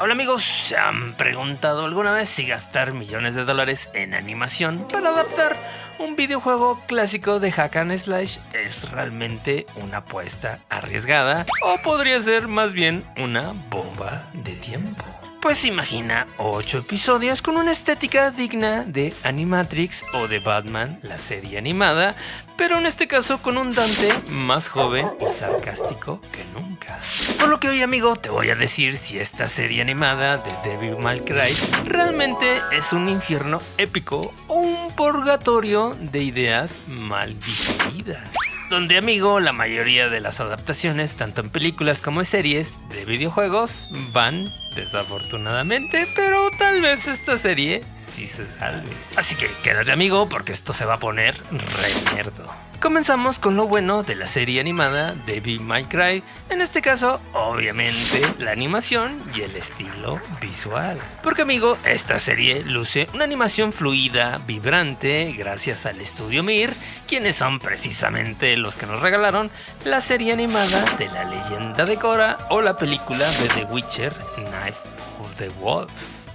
Hola amigos, ¿se han preguntado alguna vez si gastar millones de dólares en animación para adaptar un videojuego clásico de hack and slash es realmente una apuesta arriesgada o podría ser más bien una bomba de tiempo? Pues imagina 8 episodios con una estética digna de Animatrix o de Batman, la serie animada, pero en este caso con un Dante más joven y sarcástico que nunca. Por lo que hoy, amigo, te voy a decir si esta serie animada de Devil May Cry realmente es un infierno épico o un purgatorio de ideas mal digeridas. Donde, amigo, la mayoría de las adaptaciones, tanto en películas como en series de videojuegos, van desafortunadamente, pero tal vez esta serie sí se salve. Así que quédate, amigo, porque esto se va a poner re nerdo. Comenzamos con lo bueno de la serie animada Devil May Cry, en este caso, obviamente, la animación y el estilo visual. Porque, amigo, esta serie luce una animación fluida, vibrante, gracias al estudio Mir, quienes son precisamente los que nos regalaron la serie animada de La Leyenda de Korra o la película de The Witcher, Knife of the Wolf.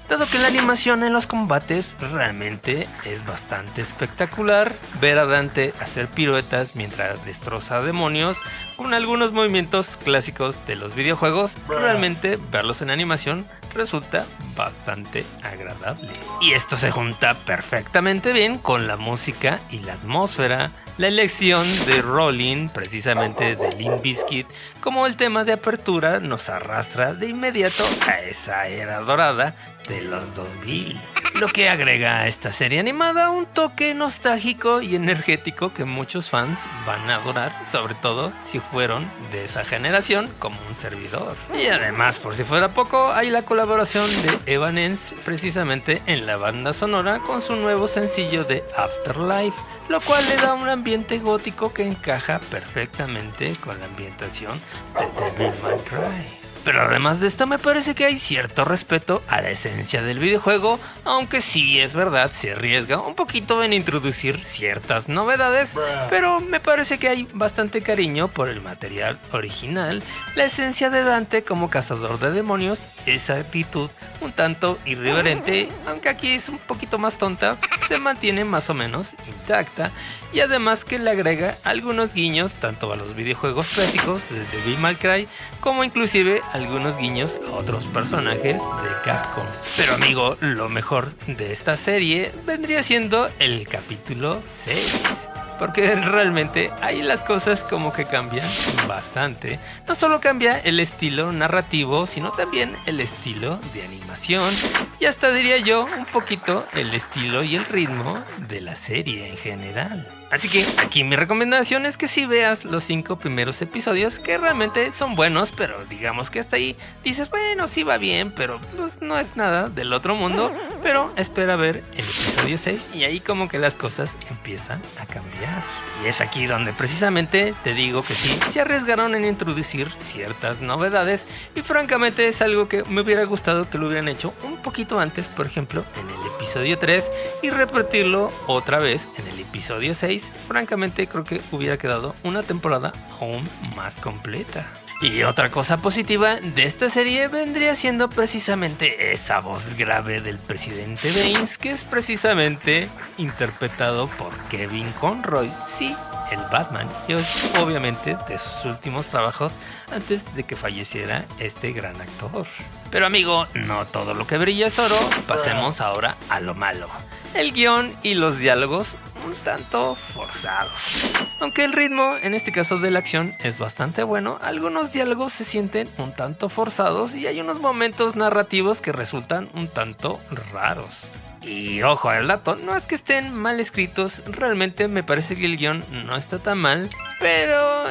Dado que la animación en los combates realmente es bastante espectacular, ver a Dante hacer piruetas mientras destroza demonios con algunos movimientos clásicos de los videojuegos, realmente verlos en animación resulta bastante agradable. Y esto se junta perfectamente bien con la música y la atmósfera. La elección de Rolling, precisamente de Limp Bizkit, como el tema de apertura nos arrastra de inmediato a esa era dorada de los 2000. Lo que agrega a esta serie animada un toque nostálgico y energético que muchos fans van a adorar, sobre todo si fueron de esa generación como un servidor. Y además, por si fuera poco, hay la colaboración de Evanescence precisamente en la banda sonora con su nuevo sencillo de Afterlife, lo cual le da un ambiente gótico que encaja perfectamente con la ambientación de Devil May Cry. Pero además de esto me parece que hay cierto respeto a la esencia del videojuego, aunque sí es verdad se arriesga un poquito en introducir ciertas novedades, pero me parece que hay bastante cariño por el material original, la esencia de Dante como cazador de demonios, esa actitud un tanto irreverente, aunque aquí es un poquito más tonta, se mantiene más o menos intacta y además que le agrega algunos guiños tanto a los videojuegos clásicos de Devil May Cry como inclusive algunos guiños a otros personajes de Capcom. Pero amigo, lo mejor de esta serie vendría siendo el capítulo 6. Porque realmente ahí las cosas como que cambian bastante. No solo cambia el estilo narrativo, sino también el estilo de animación. Y hasta diría yo un poquito el estilo y el ritmo de la serie en general. Así que aquí mi recomendación es que si veas los 5 primeros episodios, que realmente son buenos, pero digamos que hasta ahí dices, bueno, sí va bien, pero pues no es nada del otro mundo, pero espera ver el episodio 6 y ahí como que las cosas empiezan a cambiar. Y es aquí donde precisamente te digo que sí, se arriesgaron en introducir ciertas novedades y francamente es algo que me hubiera gustado que lo hubieran hecho un poquito antes, por ejemplo, en el episodio 3 y repetirlo otra vez en el episodio 6. Francamente creo que hubiera quedado una temporada aún más completa. Y otra cosa positiva de esta serie vendría siendo precisamente esa voz grave del presidente Baines, que es precisamente interpretado por Kevin Conroy, sí, el Batman, y es obviamente de sus últimos trabajos antes de que falleciera este gran actor. Pero amigo, no todo lo que brilla es oro, pasemos ahora a lo malo. El guión y los diálogos un tanto forzados. Aunque el ritmo, en este caso de la acción, es bastante bueno, algunos diálogos se sienten un tanto forzados y hay unos momentos narrativos que resultan un tanto raros. Y ojo al dato, no es que estén mal escritos, realmente me parece que el guión no está tan mal, pero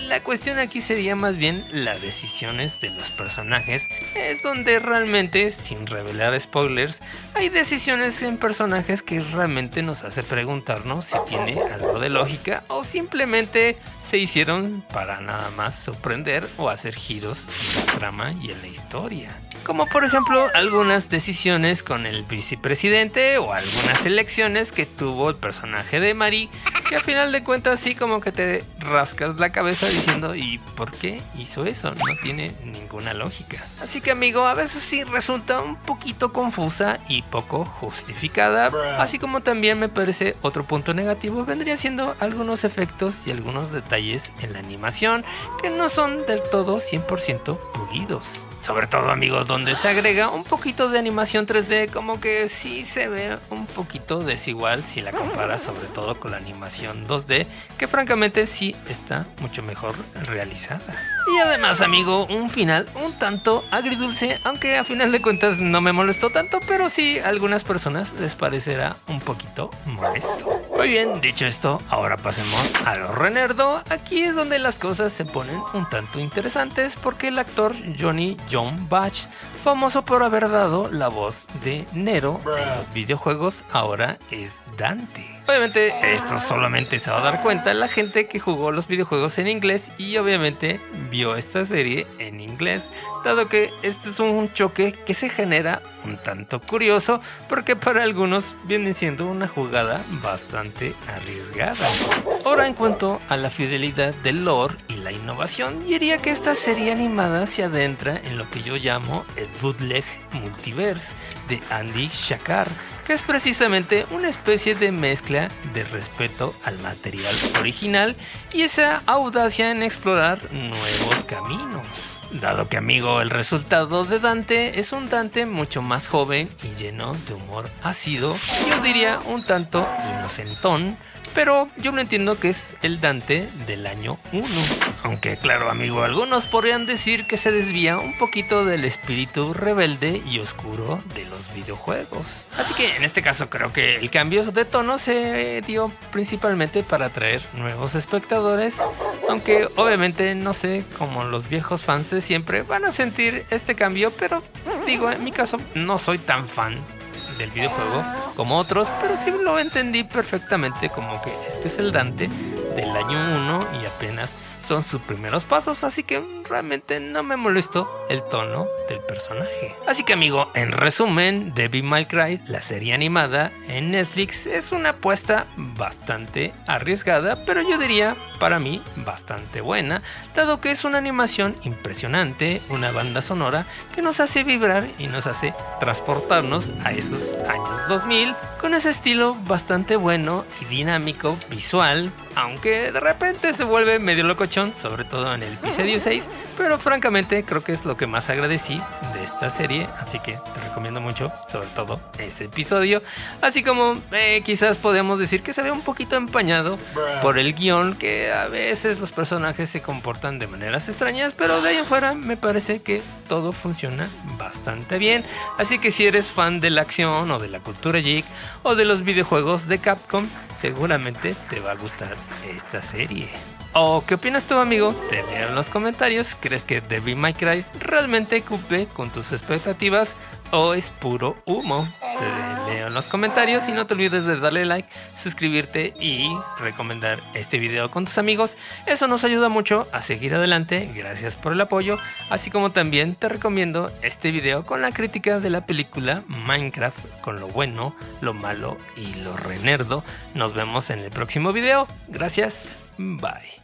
la cuestión aquí sería más bien las decisiones de los personajes, es donde realmente, sin revelar spoilers, hay decisiones en personajes que realmente nos hace preguntarnos si tiene algo de lógica o simplemente se hicieron para nada más sorprender o hacer giros en la trama y en la historia. Como por ejemplo algunas decisiones con el vicepresidente incidente o algunas elecciones que tuvo el personaje de Marie, que a final de cuentas sí como que te rascas la cabeza diciendo ¿y por qué hizo eso? No tiene ninguna lógica. Así que amigo, a veces sí resulta un poquito confusa y poco justificada, así como también me parece otro punto negativo vendría siendo algunos efectos y algunos detalles en la animación que no son del todo 100% pulidos. Sobre todo amigos, donde se agrega un poquito de animación 3D, como que sí se ve un poquito desigual si la comparas sobre todo con la animación 2D, que francamente sí está mucho mejor realizada. Y además amigo, un final un tanto agridulce, aunque a final de cuentas no me molestó tanto, pero sí a algunas personas les parecerá un poquito molesto. Muy bien, dicho esto, ahora pasemos a lo renerdo. Aquí es donde las cosas se ponen un tanto interesantes porque el actor Johnny John Batch, famoso por haber dado la voz de Nero en los videojuegos, ahora es Dante. Obviamente esto solamente se va a dar cuenta la gente que jugó los videojuegos en inglés y obviamente vio esta serie en inglés, dado que este es un choque que se genera un tanto curioso porque para algunos viene siendo una jugada bastante arriesgada. Ahora en cuanto a la fidelidad del lore y la innovación, diría que esta serie animada se adentra en lo que yo llamo el bootleg multiverse de Andy Shakar, que es precisamente una especie de mezcla de respeto al material original y esa audacia en explorar nuevos caminos. Dado que amigo, el resultado de Dante es un Dante mucho más joven y lleno de humor ácido, yo diría un tanto inocentón, pero yo no entiendo que es el Dante del año 1. Aunque claro amigo, algunos podrían decir que se desvía un poquito del espíritu rebelde y oscuro de los videojuegos. Así que en este caso creo que el cambio de tono se dio principalmente para atraer nuevos espectadores, aunque obviamente no sé, como los viejos fans de siempre van a sentir este cambio, pero digo, en mi caso no soy tan fan del videojuego como otros, pero sí lo entendí perfectamente como que este es el Dante del año 1 y apenas son sus primeros pasos, así que realmente no me molestó el tono del personaje. Así que amigo, en resumen, Devil May Cry, la serie animada en Netflix, es una apuesta bastante arriesgada, pero yo diría para mí bastante buena, dado que es una animación impresionante, una banda sonora que nos hace vibrar y nos hace transportarnos a esos años 2000 con ese estilo bastante bueno y dinámico visual, aunque de repente se vuelve medio locochón, sobre todo en el episodio 6, pero francamente creo que es lo que más agradecí de esta serie, así que te recomiendo mucho, sobre todo ese episodio, así como quizás podemos decir que se ve un poquito empañado por el guión, que a veces los personajes se comportan de maneras extrañas, pero de ahí en fuera me parece que todo funciona bastante bien, así que si eres fan de la acción o de la cultura geek o de los videojuegos de Capcom, seguramente te va a gustar esta serie. ¿O qué opinas tú amigo? Te leo en los comentarios. ¿Crees que Devil May Cry realmente cumple con tus expectativas o es puro humo? Te leo en los comentarios y no te olvides de darle like, suscribirte y recomendar este video con tus amigos. Eso nos ayuda mucho a seguir adelante. Gracias por el apoyo, así como también te recomiendo este video con la crítica de la película Minecraft, con lo bueno, lo malo y lo renerdo. Nos vemos en el próximo video. Gracias, bye.